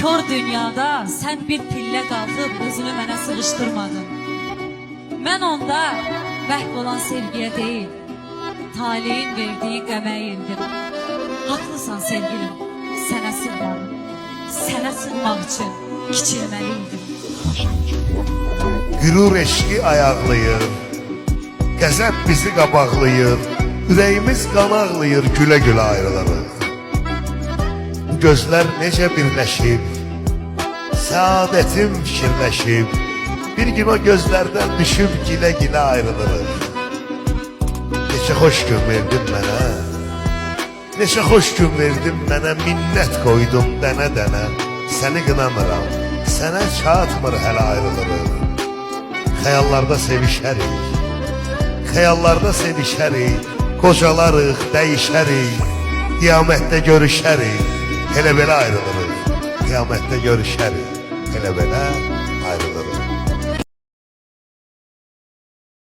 kör dünyada sən bir pillə qalxıb özünü mənə sığışdırmadın. Mən onda vəhv olan sevgiyə deyil, taleyin verdiyi qəməyə indim. Haqlısan sevgilim, sənə sığmadım. Sənə sığmaq üçün kiçilməliydim. Qürur eşqi ayaqlayır, qəzəb bizi qabaqlayır, ürəyimiz qan ağlayır, gülə-gülə ayrılırıq. Bu gözlər necə birləşib, səadətim fikirləşib, bir gün o gözlərdən düşüb gilə-gilə ayrılırıq. Neçə xoş gün verdin mənə, neçə xoş gün verdin mənə, minnət qoydum dənə-dənə. Səni qınamıram, sənə çatmır hələ ayrılırıq. Xəyallarda sevişərik, xəyallarda sevişərik, qocalarıq, dəyişərik, qiyamətdə görüşərik, elə belə ayrılırıq. Qiyamətdə görüşərik, elə belə ayrılırıq.